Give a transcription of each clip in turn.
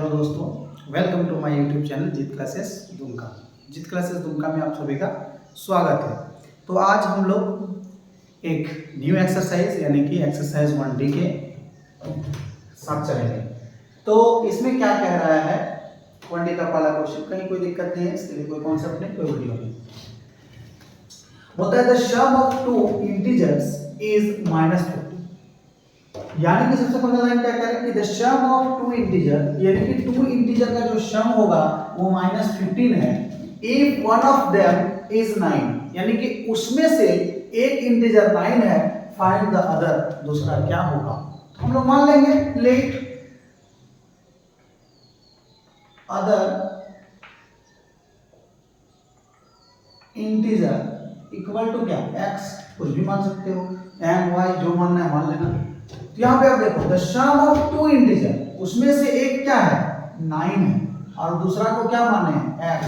Hello दोस्तों, welcome to my YouTube channel Jeet classes Dumka. Jeet classes Dumka में आप सभी का स्वागत है। तो आज हम लोग एक न्यू एक्सरसाइज यानी कि एक्सरसाइज 1D के साथ चलेंगे। तो इसमें क्या कह रहा है 1D का पहला क्वेश्चन, कहीं कोई दिक्कत नहीं है, इसके लिए कोई कॉन्सेप्ट नहीं, कोई वीडियो नहीं। होता है the sum of two integers is -50। यानी कि सबसे पहला लाइन क्या कह रहा है कि the sum of two integer, यानी कि टू इंटीजर का जो सम होगा वो -15 है। If one of them is 9, यानी कि उसमें से एक इंटीजर 9 है, फाइंड द अदर, दूसरा क्या होगा। तो हम लोग मान लेंगे let other integer equal to क्या, x, कुछ भी मान सकते हो, m y जो मानना है मान लेना। तो यहाँ पे आप देखो the sum of two integer, उसमें से एक क्या है 9 है और दूसरा को क्या माने हैं x,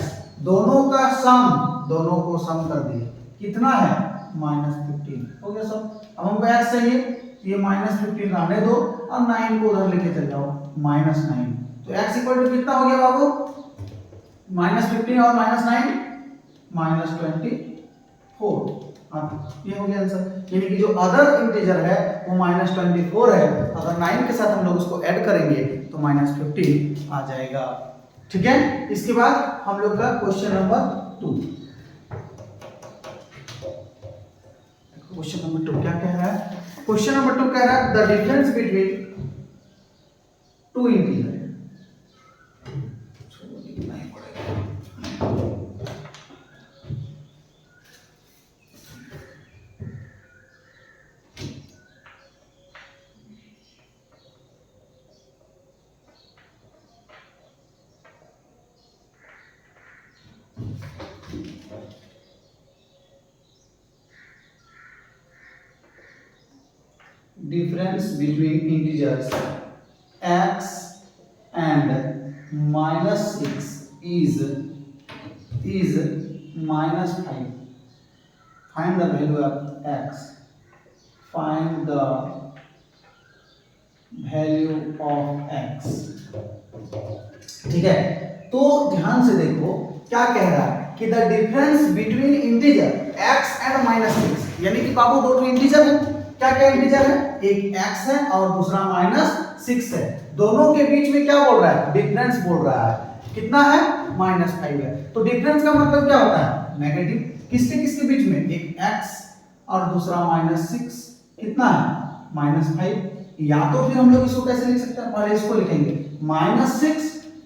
दोनों का सम, दोनों को सम कर दिए, कितना है -15 हो गया सब। अब हमको x चाहिए, ये -15 रहने दो और 9 को उधर लेके चल जाओ -9। तो x इक्वल टू कितना हो गया बाबू, -15 और -9 -24। हाँ, ये हो गया आंसर। यानी कि जो अदर इंटीजर है वो -24 है, अगर 9 के साथ हम लोग उसको ऐड करेंगे तो -15 आ जाएगा। ठीक है, इसके बाद हम लोग का क्वेश्चन नंबर 2। क्वेश्चन नंबर 2 क्या कह रहा है, क्वेश्चन नंबर 2 कह रहा है the difference between two integer. Difference between integers x and -6 is -5. Find the value of x. Find the value of x. ठीक है, तो ध्यान से देखो क्या कह रहा है कि the difference between integer x and -6, यानी कि बाबू दो इंटीजर है, क्या क्या इंटीजर है, एक x है और दूसरा -6 है, दोनों के बीच में क्या बोल रहा है, डिफरेंस बोल रहा है, कितना है -5 है। तो डिफरेंस का मतलब क्या होता है, नेगेटिव। किसके बीच में, एक x और दूसरा -6, कितना है -5। या तो फिर हम लोग इसको कैसे लिख सकते हैं, पहले इसको लिखेंगे -6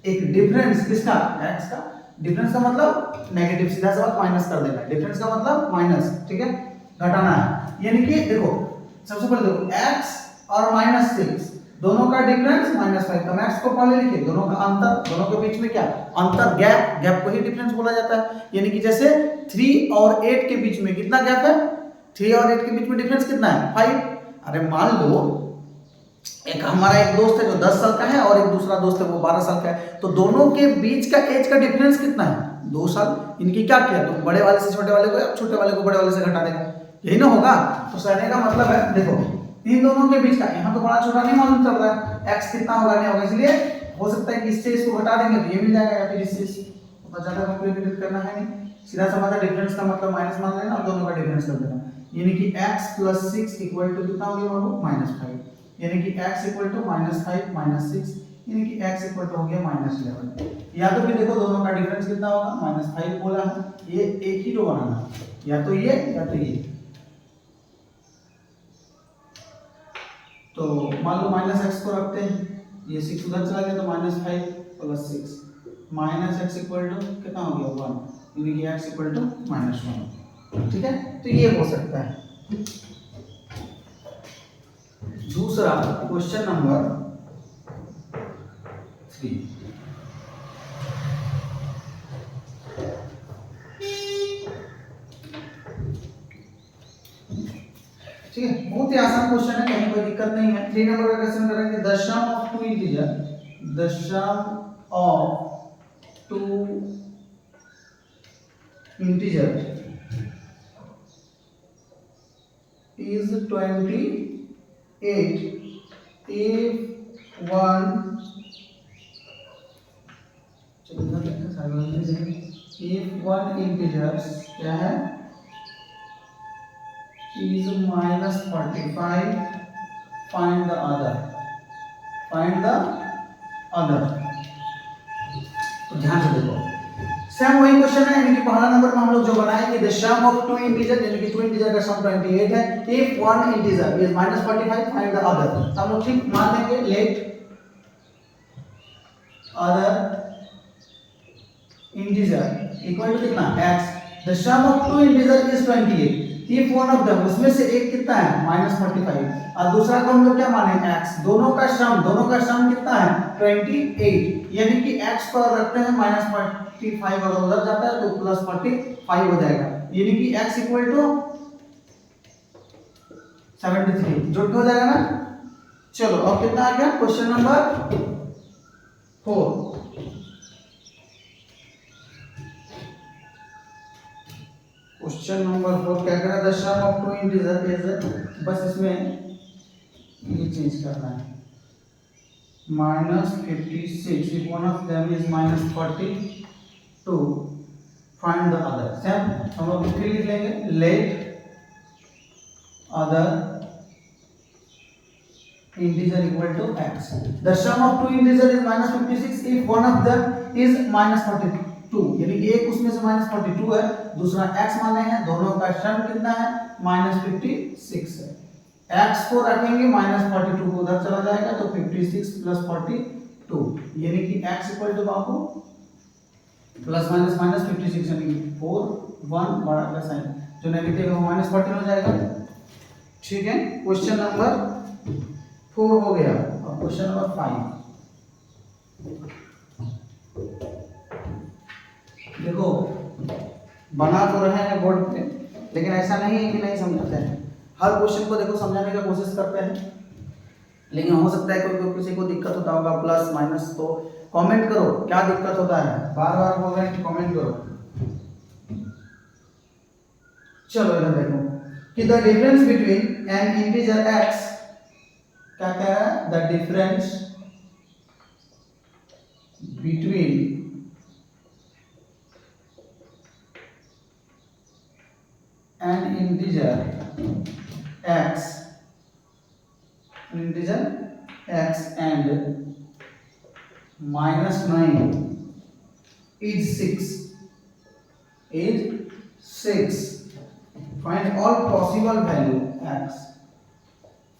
एक डिफरेंस किसका, x का, डिफरेंस का मतलब नेगेटिव, सीधा सा माइनस कर देना, डिफरेंस का मतलब माइनस, ठीक है, घटाना है। यानी कि देखो सबसे पहले देखो x और -6 दोनों का डिफरेंस -5, तो x को पहले लिखिए, दोनों का अंतर, दोनों के बीच में क्या अंतर, गैप को ही डिफरेंस बोला जाता है। यानी कि जैसे 3 और 8 के बीच में कितना गैप है, 3 और 8 के बीच में डिफरेंस कितना है 5। अरे मान लो एक हमारा एक दोस्त है जो 10 साल का है और एक दूसरा दोस्त है वो 12 साल का है, तो दोनों के बीच का एज का डिफरेंस कितना है 2 साल। इनकी क्या किया, तो बड़े वाले से छोटे वाले को या छोटे वाले को बड़े वाले से घटा देगा, यही ना होगा। तो कहने का मतलब है देखो इन दोनों के बीच का, यहाँ तो बड़ा छोटा नहीं मालूम चल रहा है x कितना होगा नहीं होगा, इसलिए हो सकता है कि इससे इसको घटा देंगे तो ये मिल जाएगा, या फिर इससे तो ज्यादा कॉम्प्लिकेटेड करना है नहीं, सीधा समझा डिफरेंस का मतलब माइनस मान लेना और दोनों का डिफरेंस कर देना। यानी कि x + 6 इक्वल टू कितना हो गया बाबू -5, यानी कि x इक्वल टू -5 -6, यानी कि x इक्वल टू हो गया -11। या तो फिर देखो दोनों का डिफरेंस कितना होगा -5 बोला है, ये एक ही रो बनाना, या तो ये या तो ये। तो मान लो -x को रखते हैं, ये 6 उधर चला गया तो -5 + 6 -x इक्वल टू कितना हो गया 1, यानी कि x इक्वल टू -1। ठीक है, तो ये हो सकता है। दूसरा क्वेश्चन नंबर 3, ठीक है, बहुत ही आसान क्वेश्चन है, कहीं कोई दिक्कत नहीं है। 3 नंबर का क्वेश्चन करेंगे the sum of two integer, the sum of two integer is 28 if one if one integer क्या है is -45, find the other, तो ध्यान से देखो सेम वही क्वेश्चन है, यानी कि पहला नंबर में हम लोग जो बनाए कि the sum of two integer, यानी कि टू इंटीजर का सम 28 है, if one integer is -45 find the other. हम लोग ठीक मान लेंगे let other integer equal to कितना x, the sum of two integer is 28, if one of them उसमें से एक कितना है -45 और दूसरा को हम लोग क्या माने x, दोनों का सम कितना है 28, यानी कि x पर रखते हैं -45 अगर उधर जाता है तो +45 हो जाएगा, यानी कि x इक्वल टू 73 जुट हो जाएगा ना। चलो अब कितना आ गया क्वेश्चन नंबर 4। क्वेश्चन नंबर 4 क्या करा, the sum of two integer is, बस इसमें ये चेंज करना है -56, if one of them is -42 find the other। Same हम लोग फिर लिख लेंगे let other integer equal to x, the sum of two integer is -56 if one of them is -42, यानी कि एक उसमें से -42 है, दूसरा x माने हैं, दोनों का सम कितना है -56 है। x को रखेंगे -42 को उधर चला जाएगा तो 56 + 42, यानी कि x इक्वल टू बाबू प्लस माइनस -56, यानी कि 4 1 बड़ा का साइन जो नेगेटिव है वो -14 हो जाएगा। ठीक है, क्वेश्चन नंबर 4 हो गया। और क्वेश्चन नंबर 5 देखो, बना तो रहे हैं बोर्ड पे, लेकिन ऐसा नहीं है कि नहीं समझते हैं, हर क्वेश्चन को देखो समझाने का कोशिश करते हैं, लेकिन हो सकता है कोई किसी को दिक्कत होता होगा प्लस माइनस, तो कमेंट करो क्या दिक्कत होता है, बार बार बोल रहे हैं कि कमेंट करो। चलो इधर देखो कि the difference between N integer x, क्या कह रहा है, the difference between N integer x and -9 is 6, find all possible value x,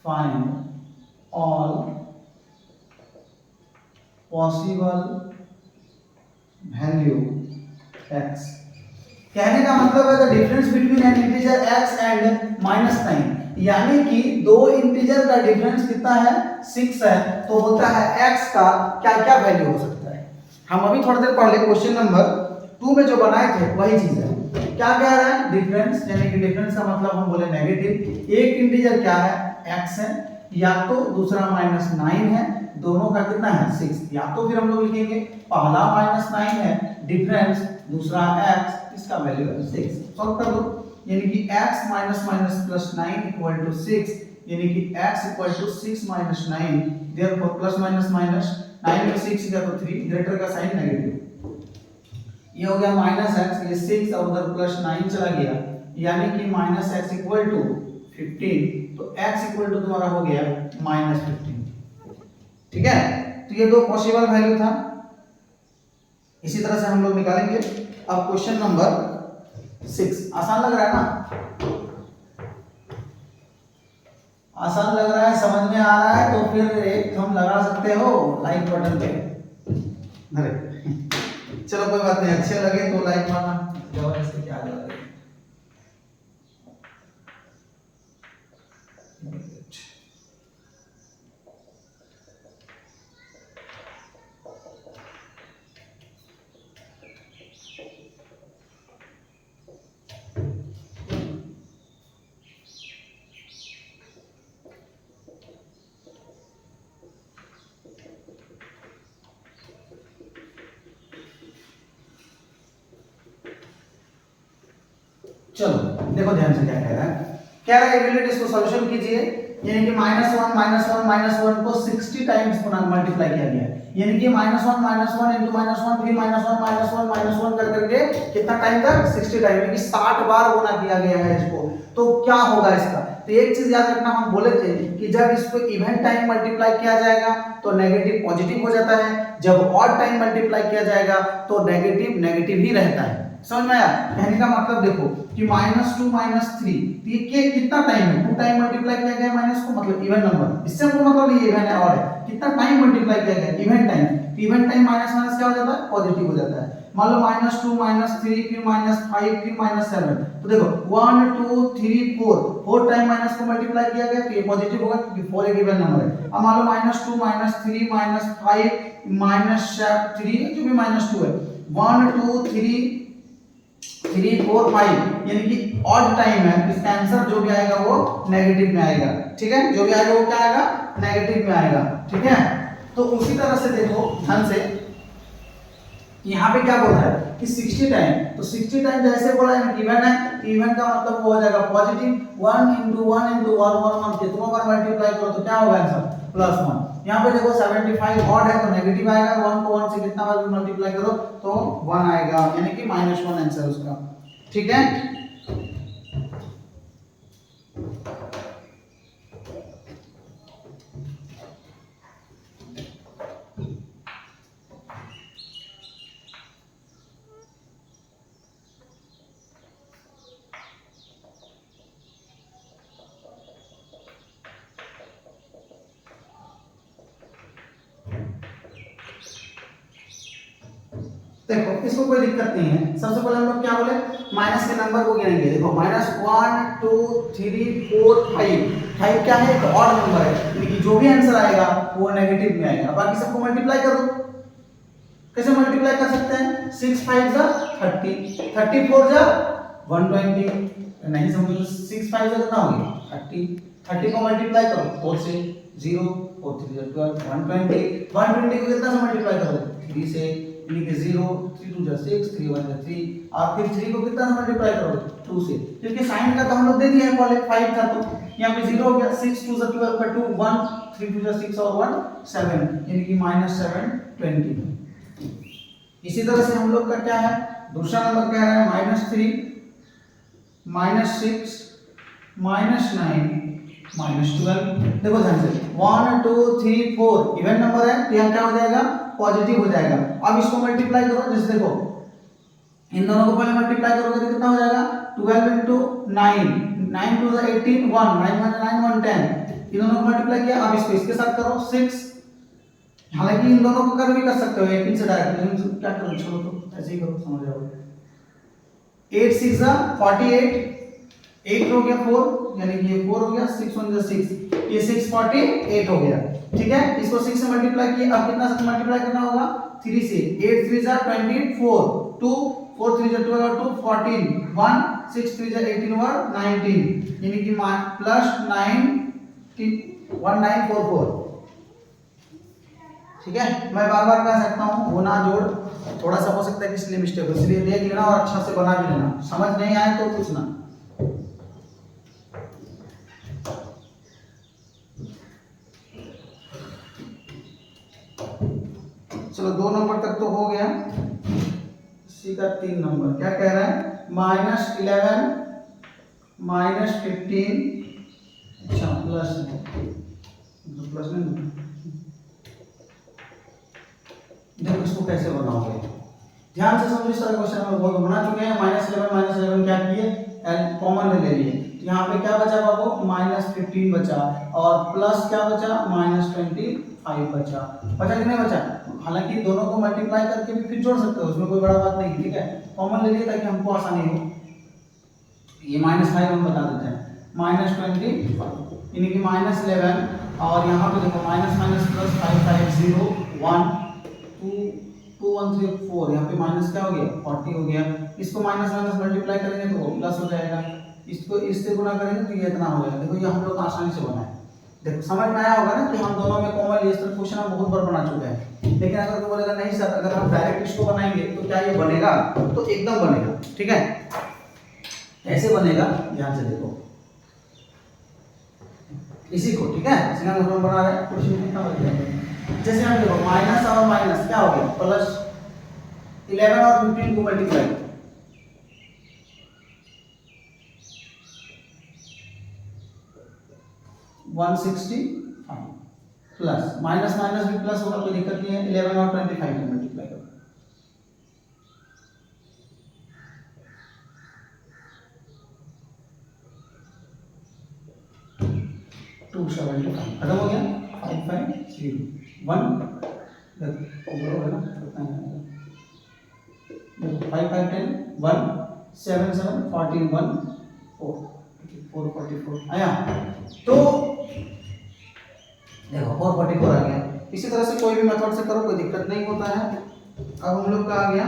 find all possible value x। कहने का मतलब है the difference between N integer x and -9, यानी कि दो इंटीजर का डिफरेंस कितना है 6 है, तो होता है x का क्या क्या वैल्यू हो सकता है। हम अभी थोड़ी देर पहले क्वेश्चन नंबर 2 में जो बनाए थे वही चीज है। क्या कह रहा है, डिफरेंस, यानी कि डिफरेंस का मतलब हम बोले नेगेटिव, एक इंटीजर क्या है x है, या तो दूसरा -9 है, दोनों का कितना है 6, या तो फिर हम लोग लिखेंगे पहला -9 है डिफरेंस, दूसरा x, इसका वैल्यू है 6। सॉल्व कर दो, यानी कि x +- 9 = 6, यानी कि x = 6 - 9, therefore plus minus minus 9 में 6 गया तो 3, ग्रेटर का साइन नेगेटिव, ये हो गया -x, ये 6 और उधर +9 चला गया, यानी कि -x = 15, तो x = तुम्हारा हो गया -15। ठीक है, तो ये दो पॉसिबल वैल्यू था, इसी तरह से हम लोग निकालेंगे। अब क्वेश्चन नंबर 6, आसान लग रहा है ना, आसान लग रहा है, समझ में आ रहा है, तो फिर एक थंब लगा सकते हो लाइक बटन पे। अरे चलो कोई बात नहीं, अच्छे लगे तो लाइक मारना, जबरदस्ती क्या आ जाएगा। चलो देखो ध्यान से क्या कह रहा है, कह रहा है इवैल्यूएट इसको सॉल्यूशन कीजिए, यानी कि -1 को 60 टाइम्स मल्टीप्लाई किया गया है, यानी कि -1 इंटू -1 फिर -1 कर करके कितना टाइम तक 60 टाइम, यानी कि 60 बार गुना किया गया है इसको। तो क्या होगा इसका, तो एक चीज याद रखना, हम बोले थे कि जब इसको इवन टाइम मल्टीप्लाई किया जाएगा तो नेगेटिव पॉजिटिव हो जाता है, जब ऑड टाइम मल्टीप्लाई किया जाएगा तो नेगेटिव नेगेटिव ही रहता है। समझ में आया? कहने का मतलब देखो कि -2 -3 ये कितना टाइम है, 2 टाइम मल्टीप्लाई किया गया माइनस को, मतलब इवन नंबर, इससे हमको मतलब ये इवन है और है, कितना टाइम मल्टीप्लाई किया गया, even time. Even time minus minus क्या हो जाता है, पॉजिटिव हो जाता है। मान लो -2 -3 फिर -5 फिर -7, तो देखो 1 2 3 4 टाइम माइनस को मल्टीप्लाई किया गया तो ये पॉजिटिव होगा क्योंकि 4 एक इवन नंबर है। अब मान लो -2 -3 -5 -3 जो भी -2 है, 1 2 3 4 5, यानी कि ऑड टाइम है, इसका आंसर जो भी आएगा वो नेगेटिव में आएगा। ठीक है, जो भी आएगा वो क्या आएगा, नेगेटिव में आएगा। ठीक है, तो उसी तरह से देखो ध्यान से, यहाँ पे क्या बोला है कि 60 टाइम, तो 60 टाइम जैसे बोला है इवन है, इवन का मतलब वो हो जाएगा पॉजिटिव। 1 इंटू 1 इंटू 1 कितनों बार मल्टीप्लाई करो तो क्या होगा आंसर, +1। यहाँ पे देखो 75 ऑड है तो नेगेटिव आएगा, 1 को 1 से कितना बार मल्टीप्लाई करो तो 1 आएगा, यानी कि -1 आंसर उसका। ठीक है, देखो इसको कोई दिक्कत नहीं है। सबसे पहले हम लोग क्या बोले, माइनस के नंबर को गिनेंगे। देखो -1 2 3 4 5 क्या है, एक ऑड नंबर है, लेकिन जो भी आंसर आएगा वो नेगेटिव में आएगा। बाकी सबको मल्टीप्लाई करो, कैसे मल्टीप्लाई कर सकते हैं, 6 5 जा 30, 34 जा 120, नहीं समझो तो 6 5 जा कितना हो गया 30, 30 को मल्टीप्लाई करो 4 से, 0 4 3 जा 12, 120 को कितना से मल्टीप्लाई करोगे 3 से, यानी कि 0 3 2 जा 6 3 1 जा 3, और फिर 3 को कितना से मल्टीप्लाई करोगे 2 से, क्योंकि साइन का तो हम लोग दे दिया है, पहले 5 था तो यहाँ पे 0 हो गया, 6 2 जा 12 का 2 1 3 2 जा 6 और 1 7, यानी कि -720। इसी तरह से हम लोग का क्या है, दूसरा नंबर कह रहा है -3 -6 -9 -12। देखो ध्यान से 1 2 3 4 इवन नंबर है तो यहाँ क्या हो जाएगा, पॉजिटिव हो जाएगा। अब इसको मल्टीप्लाई करो, जैसे देखो इन दोनों को पहले मल्टीप्लाई करोगे तो कितना हो जाएगा 12 इंटू 9 9 टू 18 1 9 1 9 1 10, इन दोनों को मल्टीप्लाई किया। अब इसको इसके साथ करो 6, हालांकि इन दोनों को कर भी कर सकते हो 18 से डायरेक्ट, लेकिन क्या करो छोड़ो तो ऐसे ही करो, समझ जाओगे। 8 6 जा 48, 8 हो गया 4, यानी कि ये 4 हो गया, 6 1 जा 6, ये 6 48 हो गया। ठीक है, इसको 6 से मल्टीप्लाई किया, अब कितना से मल्टीप्लाई करना होगा 3 से, 8 3 जा 24, 2 4 3 जा 12 और 2 14, 1 6 3 जा 18 और 19, यानी कि +1944। ठीक है, मैं बार बार कह सकता हूँ वो ना जोड़, थोड़ा सा हो सकता है कि इसलिए मिस्टेक हो, इसलिए देख लेना और अच्छा से बना भी लेना, समझ नहीं आए तो पूछना। चलो 2 नंबर तक तो हो गया, इसी का 3 नंबर क्या कह रहा है, -11 -15, अच्छा प्लस नहीं, देखो इसको कैसे बनाओगे, ध्यान से समझो। इस तरह क्वेश्चन हम बहुत बना चुके हैं। -11 क्या किए, कॉमन ले लिए, तो यहाँ पे क्या बचा बाबू, -15 बचा, और प्लस क्या बचा, -25 बचा कि नहीं बचा। हालांकि दोनों को मल्टीप्लाई करके भी फिर जोड़ सकते हो, उसमें कोई बड़ा बात नहीं। ठीक है, कॉमन ले लिए ताकि हमको आसानी हो। ये -5 हम बता देते हैं, -20 यानी कि -11, और यहाँ पे देखो माइनस माइनस प्लस 5 5 0 1 2 2 1 3 4, यहाँ पे माइनस क्या हो गया 40 हो गया। इसको माइनस माइनस मल्टीप्लाई करेंगे तो वो प्लस हो जाएगा, इसको इससे गुणा करेंगे तो ये इतना हो जाएगा। देखो ये हम लोग आसानी से बनाए, देखो समझ में आया होगा ना कि हम दोनों में कॉमन ये सब क्वेश्चन हम बहुत बार बना चुके हैं। लेकिन अगर कोई बोलेगा नहीं सर अगर हम डायरेक्ट इसको बनाएंगे तो क्या ये बनेगा, तो एकदम बनेगा। ठीक है, ऐसे बनेगा, ध्यान से देखो इसी को। ठीक है, सिंगल नंबर बना रहे हैं, क्वेश्चन कितना बन जाएगा जैसे हम देखो माइनस और माइनस क्या हो गया प्लस, 11 और 15 को मल्टीप्लाई 165 प्लस माइनस माइनस भी प्लस होगा, कोई दिक्कत नहीं है। 11 और 25 को मल्टीप्लाई करो, 275 खत्म हो गया। 550 1 देखो है ना कितना है, देखो 5 5 10 1 7 7 14 1 4 444 आया। तो देखो 444 आ गया। इसी तरह से कोई भी मेथड से करो, कोई दिक्कत नहीं होता है। अब हम लोग का आ गया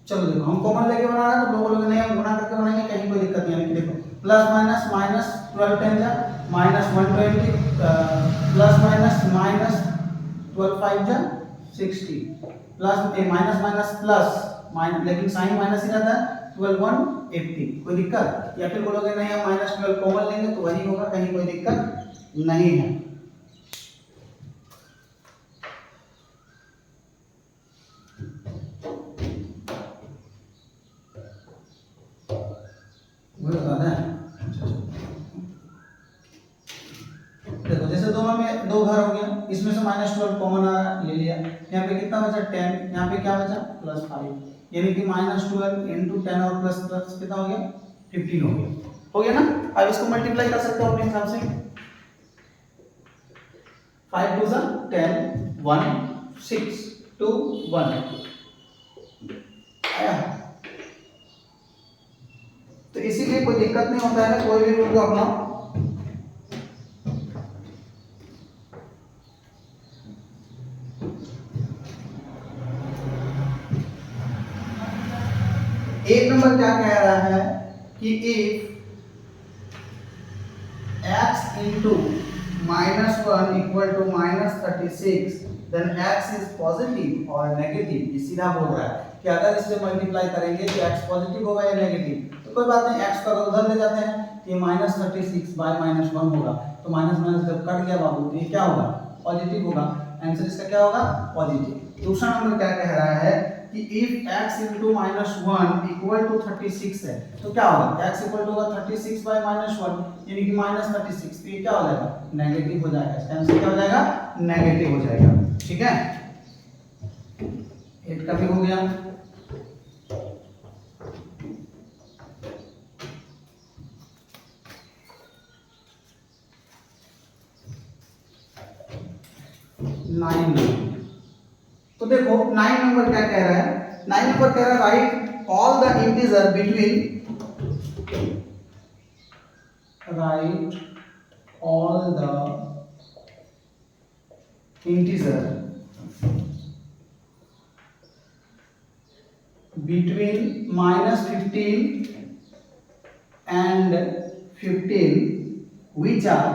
चलो देखो हम कॉमन लेके बना रहे हैं तो लोग नहीं हम गुणा करके बनाएंगे, कहीं कोई दिक्कत नहीं है। देखो प्लस माइनस माइनस 12 10 जा माइनस 120 प्लस माइनस माइनस 12 5 जा 60 plus minus minus plus minus, लेकिन साइन माइनस ही रहता है। 12 1 80 कोई दिक्कत, या फिर बोलोगे नहीं हम माइनस 12 कॉमन लेंगे तो वही होगा, कहीं कोई दिक्कत नहीं है। देखो जैसे दोनों में दो घर हो गया, इसमें से माइनस 12 कॉमन आ रहा ले लिया, यहाँ पे कितना बचा 10, यहाँ पे क्या बचा प्लस 5, यानी कि माइनस 12 इंटू 10 और प्लस प्लस कितना हो गया 15 हो गया ना। अब इसको मल्टीप्लाई कर सकते हो अपने हिसाब से, 5 2 10 1 6 2 1 आया। तो इसीलिए कोई दिक्कत नहीं होता है, कोई भी रूल को अपनाओ। एक नंबर क्या कह रहा है कि if x into -1 equal to -36 then x is positive or negative। ये सीधा बोल रहा है कि अगर इससे मल्टीप्लाई करेंगे तो x पॉजिटिव होगा या नेगेटिव। तो कोई बात नहीं, x का उधर ले जाते हैं, ये -36 बाय -1 होगा, तो माइनस माइनस जब कट गया बाबू तो ये क्या होगा पॉजिटिव होगा। आंसर इसका क्या होगा पॉजिटिव। दूसरा नंबर क्या कह रहा है कि if x into -1 equal to 36 है तो क्या होगा x इक्वल टू होगा 36 बाय -1 यानी कि -36, तो ये क्या हो जाएगा नेगेटिव हो जाएगा। इसका आंसर क्या हो जाएगा नेगेटिव हो जाएगा। ठीक है 8 का भी हो गया। तो देखो 9 नंबर क्या कह रहा है, 9 नंबर कह रहा है right all the integer between, right all the integer between -15 and 15 which are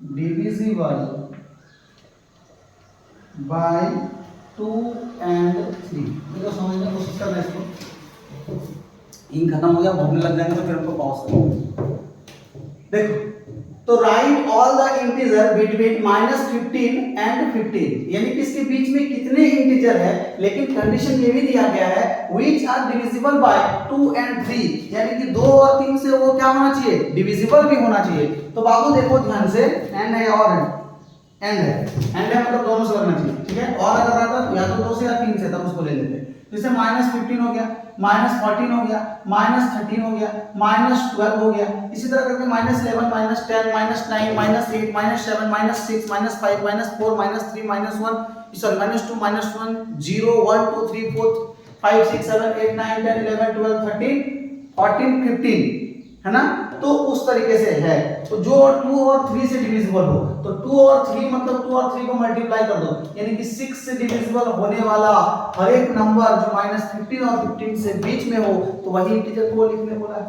divisible by 2 and 3। देखो समझने की कोशिश करना इसको, इंक खत्म हो गया भूखने लग जाएंगे तो फिर हमको पॉज करो। देखो तो right all the integer between -15 and 15 यानी कि इसके बीच में कितने इंटीजर है, लेकिन कंडीशन ये भी दिया गया है which are divisible by 2 and 3 यानी कि 2 और 3 से वो क्या होना चाहिए डिविजिबल भी होना चाहिए। तो बाबू देखो ध्यान से, एंड है और एंड है मतलब दोनों से लगना चाहिए। ठीक है, और अगर आता तो या तो 2 से या 3 से तब उसको ले लेते। जैसे -15 हो गया, -14 हो गया, -13 हो गया, -12 हो गया, इसी तरह करके -11 -10 -9 -8 -7 -6 -5 -4 -3 -1 सॉरी -2 -1 0 1 2 3 4 5 6 7 8 9 10 11 12 13 14 15 है ना। तो उस तरीके से है। तो जो 2 और 3 से डिविजिबल हो, तो 2 और 3 मतलब 2 और 3 को मल्टीप्लाई कर दो, यानी कि 6 से डिविजिबल होने वाला हर एक नंबर जो -15 और 15 से बीच में हो, तो वही इंटीजर को लिखने बोला है।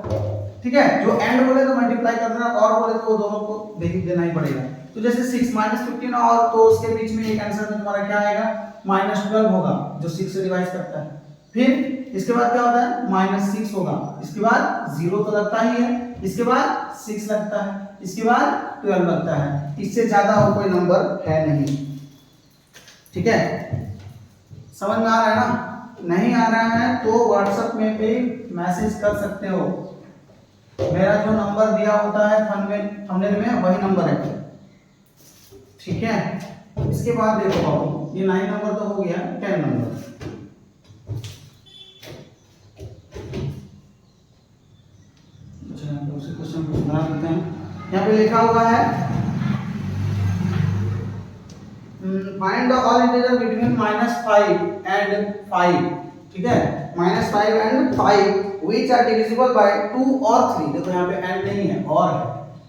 ठीक है, जो एंड बोले तो मल्टीप्लाई कर देना, और बोले तो दोनों को देना ही पड़ेगा। तो जैसे 6 -15 और तो उसके बीच में एक आंसर में तुम्हारा क्या आएगा, -12 होगा, जो 6 से डिवाइड करता है। फिर इसके बाद क्या होता है, -6 होगा, इसके बाद 0 तो लगता ही है, इसके बाद 6 लगता है, इसके बाद 12 लगता है। इससे ज्यादा और कोई नंबर है नहीं। ठीक है, समझ में आ रहा है ना? नहीं आ रहा है तो व्हाट्सएप में पे मैसेज कर सकते हो। मेरा जो नंबर दिया होता है थंबनेल में वही नंबर है। ठीक है, इसके बाद देखो बाबू, ये 9 नंबर तो हो गया, 10 नंबर। दूसरे क्वेश्चन को सुधार देते हैं। यहाँ पे लिखा हुआ है find the all integer between -5 and 5। ठीक है, -5 and 5 which are divisible by 2 और 3। देखो यहाँ पे एंड नहीं है, और है,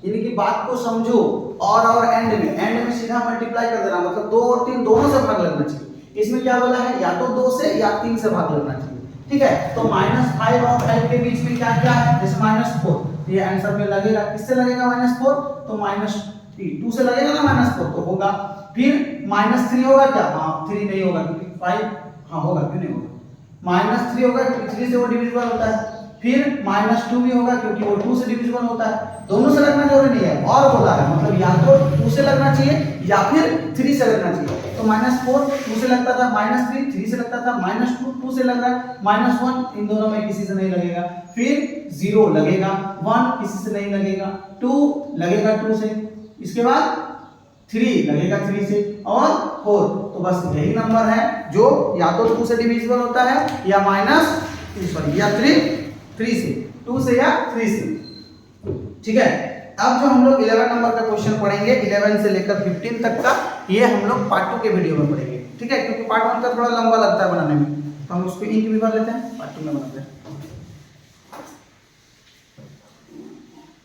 यानी कि बात को समझो। और एंड में सीधा मल्टीप्लाई कर देना, मतलब 2 और 3 दोनों से भाग लगना चाहिए। इसमें क्या बोला है, या तो 2 से या 3 से भाग लगना चाहिए। ठीक है, तो -5 और 5 के बीच में क्या क्या है, जैसे -4, ये आंसर में लगेगा, किससे लगेगा -4, तो -3, 2 से लगेगा ना -4 तो होगा। फिर -3 होगा क्या, हाँ 3 नहीं होगा क्योंकि 5, हाँ होगा, क्यों नहीं होगा, -3 होगा क्योंकि 3 से वो डिविजिबल होता है। फिर -2 भी होगा क्योंकि वो 2 से डिविजिबल होता है। दोनों से लगना जरूरी नहीं है, और बोला है, मतलब या तो 2 से लगना चाहिए या फिर 3 से लगना चाहिए। तो -4 2 से लगता था, -3 3 से लगता था, -2 2 से लग रहा है, -1 इन दोनों में किसी से नहीं लगेगा। फिर 0 लगेगा, 1 किसी से नहीं लगेगा, 2 लगेगा 2 से, इसके बाद 3 लगेगा 3 से, और 4। तो बस यही नंबर है जो या तो 2 से डिविजिबल होता है या या 3 से, 2 से या 3 से। ठीक है, अब जो हम लोग 11 नंबर का क्वेश्चन पढ़ेंगे, 11 से लेकर 15 तक का, ये हम लोग पार्ट 2 के वीडियो में पढ़ेंगे। ठीक है, क्योंकि पार्ट 1 का थोड़ा लंबा लगता है बनाने में, तो हम उसको इंक भी भर लेते हैं, पार्ट 2 में बनाते हैं।